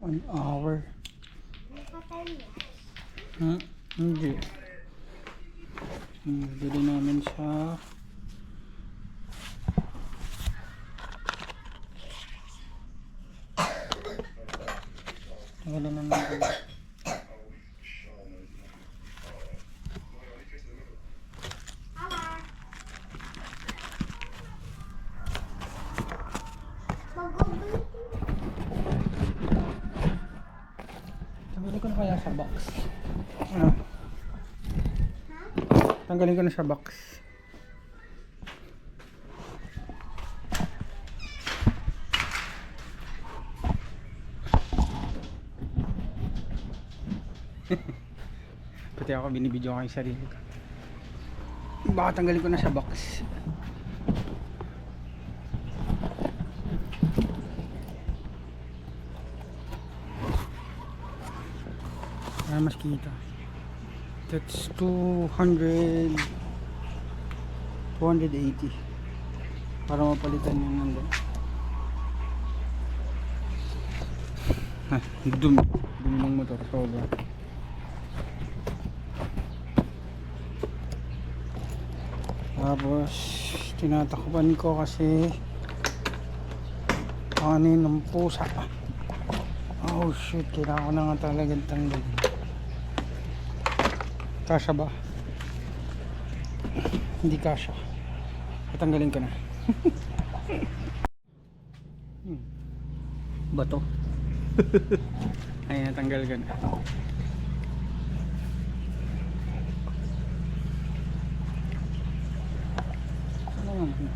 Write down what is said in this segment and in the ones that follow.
1 hour. Hindi. Bili namin siya. Wala na naman. Tanggalin ko na kaya sa box. Tanggalin ko na sa box. Pati ako binibidyo ko yung sarili ko. Baka tanggalin ko na sa box. Para mas kita. That's 280 para mapalitan yung nandun. Dumi ng motor sobra. Tapos tinatakpan ko kasi kanin ng pusa. Oh shit, kailangan ko na nga talagang tanggalin. Kasya ba? Hindi kasya. Patanggalin ko na. Bato. Ayun, natanggal ko na. Ano naman?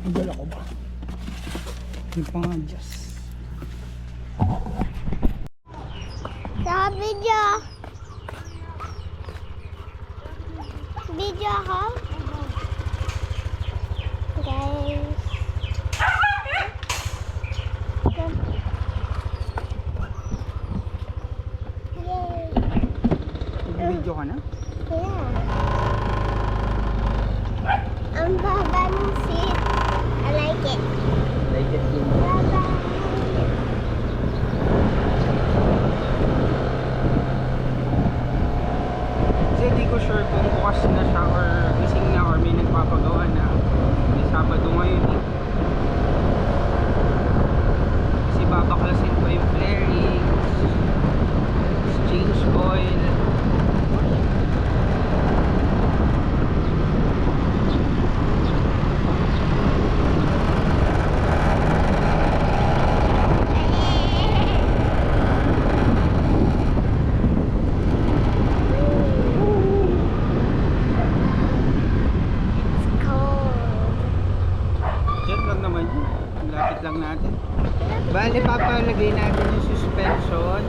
Nagdala ko ba? Yung pang-adjust. Sa video. Video ako. Guys. Yay. Nag-video ka na? Yeah. Ang baba ng seat. I like it. Like it too. Baba. Kasi di ko sure kung bukas na siya or gising na or may nagpapagawa na. May Sabado ngayon eh. Kasi babaklasin ko yung flarings, change oil. Diyan lang naman yun. Lapit lang natin. Bali, papalagay natin yung suspension.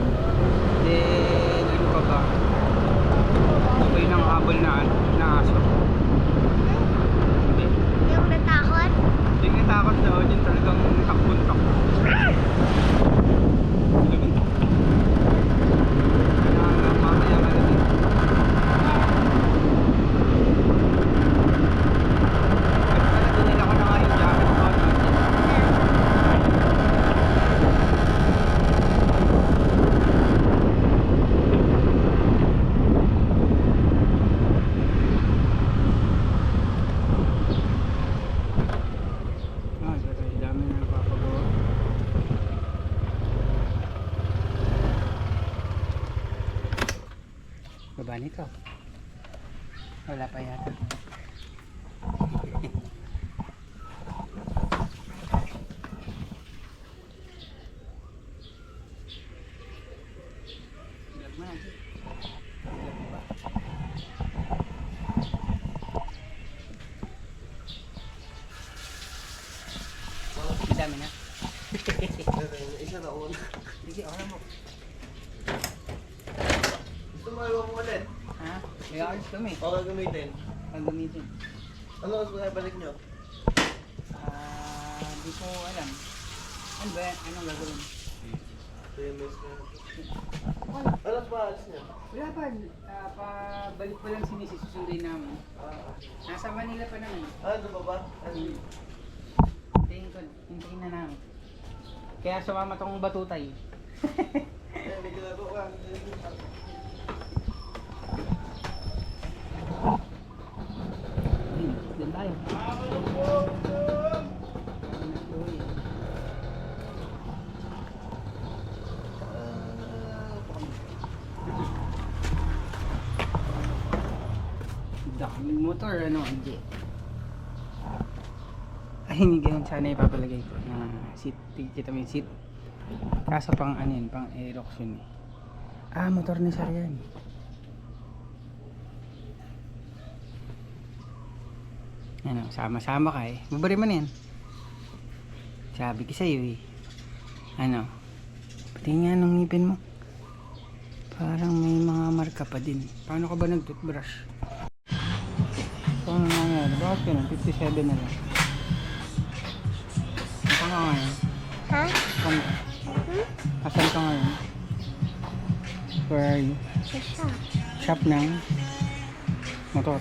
Then, ano pa ba? Okay ng habol na aso. Hindi. Yung natakot. Hindi nga takot doon. Yung talagang takbon-takbo. Mamaya ka na din. Tinila ko na nga yung jacket ko. Dami na nagpapagawa. Baba nito. Wala pa yata. Vlog mo natin. Vlog mo ba? Ang dami na. Isa na una. Sige, oras mo. Gusto mo ayaw mo ulit? Ha? May oras kami. O gagamitin? Pag gamitin. Ano mas balik nyo? Di ko alam. Ano ba yan? Anong gagawin? Famous na. Alas ba alis niya? Wala pa. Pabalik pa lang si Mrs. Susunduin namin. Nasa Manila pa naman. Ano ba ba? Ano? tingnan namin. Kaya sumama tong batutay. May ginagawa ka. Doon tayo. Daming motor, ano, hindi. Ay, hindi ganun sana ipapalagay ko na seat. Kita mo yung seat. Kaso pang ano yun, pang Aerox yun eh. Ah, motor ni Sir yan. Ano, sama-sama ka eh. Babari mo na yan. Sabi ko sa'yo eh. Ano, pati nga nung ngipin mo. Parang may mga marka pa din. Paano ka ba nag-toothbrush? Paano nga nga? Bakit ka na? 57 na lang. Saan ka ngayon? Ha? Saan ka? Asan ka ngayon? Where are you? Sa shop. Shop ng motor.